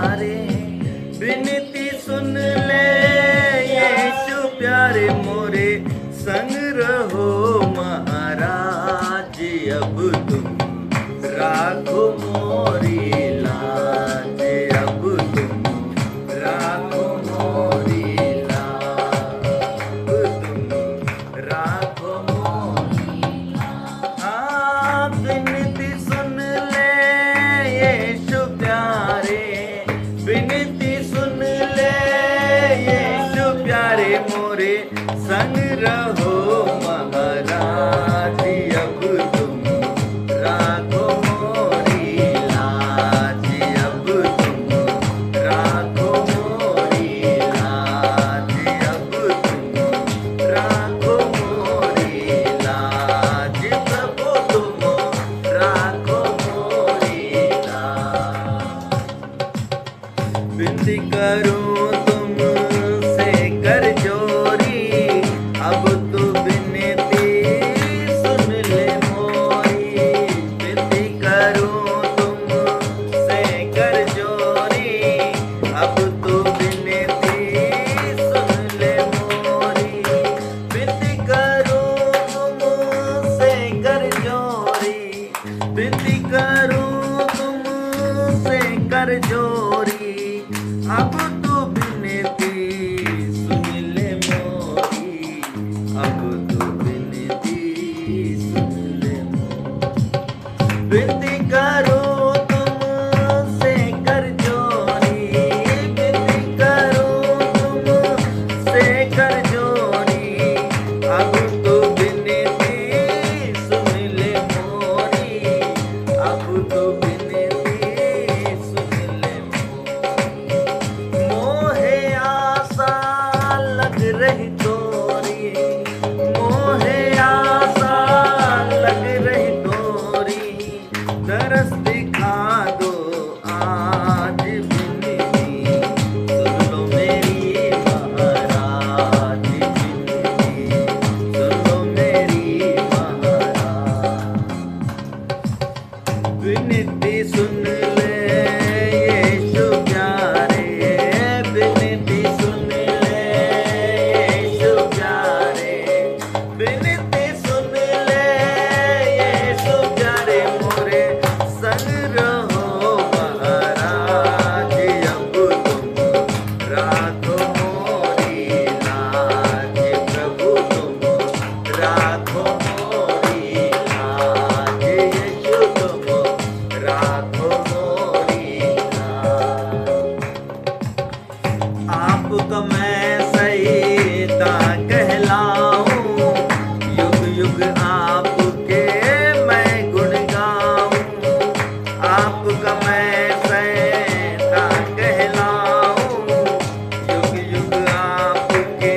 प्यारे, विनती सुन ले यीशु प्यारे मोरे, संग रहो महाराज, अब तुम राखो मोरी लाज, अब तुम राखो मोरी लाज, अब तुम राखो मोरी लाज। हाँ, विनती सुन ले यीशु प्यारे, विनती सुन ले यीशु प्यारे मोरे, संग रहो महाराज, अब तुम राखो मोरी लाज, अब तुम राखो मोरी लाज, अब तुम राखो मोरी लाज, प्रभु तुम राखो मोरी लाज। विनती करूं तुमसे कर जोरी, अब तो विनती सुन ले मोरी, विनती करूं तुमसे कर जोरी, अब तो विनती सुन ले मोरी, विनती करूं तुमसे कर जोरी, विनती करूं तुमसे कर जोरी, अब तो विनती सुन ले मोरी, अब तो विनती सुन ले मोरी, विनती करूं तुमसे कर जोरी, विनती करूं तुमसे कर जोरी, अब तो विनती सुन ले मोरी, अब तो विनती सुन ले मोरी। मोहे आशा लग रही तोरी, मोहे आशा लग रही तोरी, तरस दिखा दो आज विनती, सुन लो मेरी महाराज, विनती सुन लो मेरी महाराज, विनती सुन ले यीशु प्यारे, विनती सुन ले यीशु प्यारे, विनती सुन ले यीशु प्यारे मोरे, संग रहो महाराज, अब तुम राखो मोरी लाज, प्रभु तुम राखो मोरी लाज, यीशु तुम राखो मोरी लाज। आपका मैं सहीता कहलाऊं, युग युग आपके मैं गुण गाऊं, आपका मैं सहीता कहलाऊं, युग युग आपके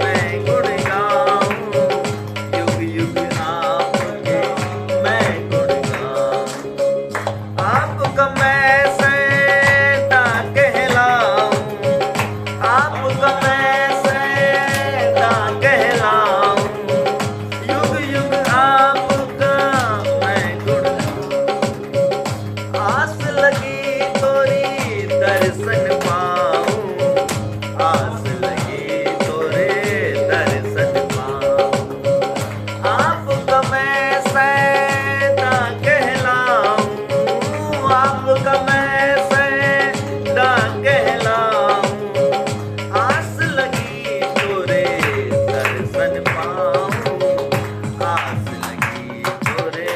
मैं गुण गाऊं, युग युग आपके मैं गुण गाऊं, आपका मैं सहीता कहलाऊं, आपका मैं सहीता कहलाऊं, युग युग आपका मैं गुण गाऊं। आस लगी तोरी दर्शन पाऊं, आस लगी तोरे दर्शन पाऊं, आपका मैं सहीता कहलाऊं, आपका मैं सहीता कहलाऊं, आस लगी तोरे दर्शन पाऊं, आस लगी तोरे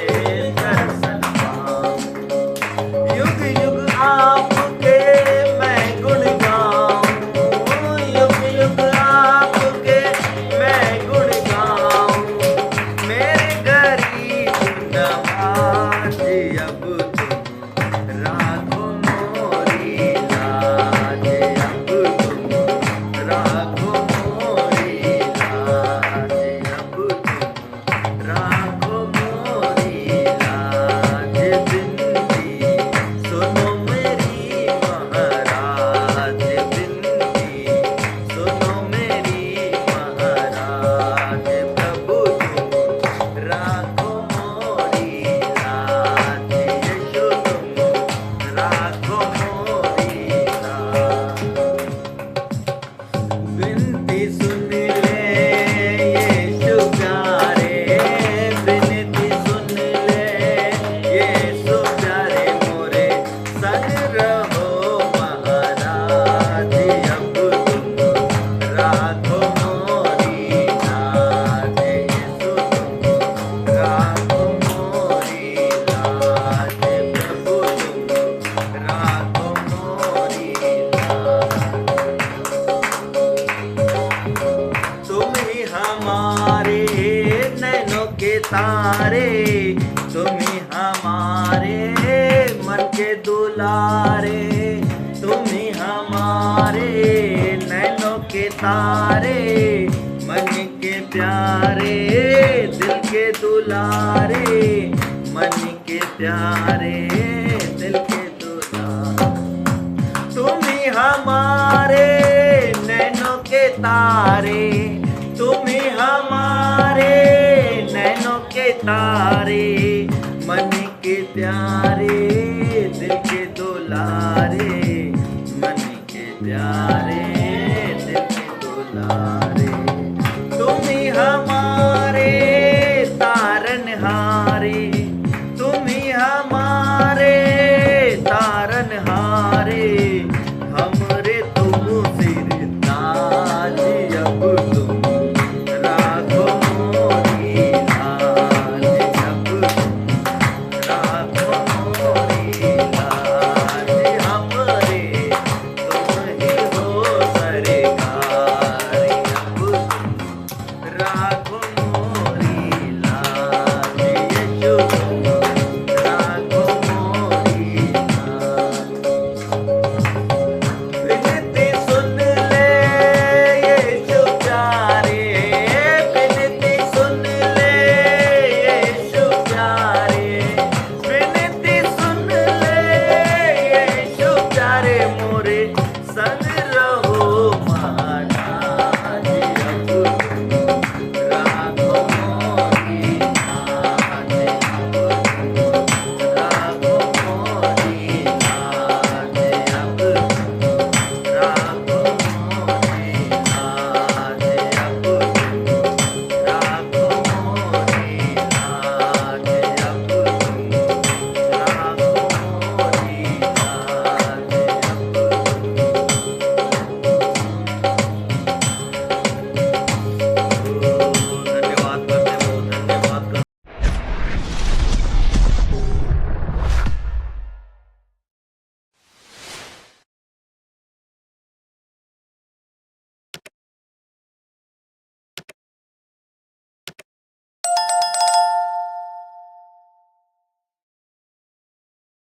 दर्शन पाऊं, युग युग आपके मैं गुण गाऊं, युग युग आपके मैं गुण गाऊं, मेरे गरीब नवाज, अब तुम राखो मोरी लाज, अब तुम राखो मोरी लाज, अब तुम राखो मोरी लाज, विनती सुनो मेरी प्यारे, तुम ही हमारे मन के दुलारे, तुम ही हमारे नैनों के तारे, मन के प्यारे, दिल के दुलारे, मन के प्यारे।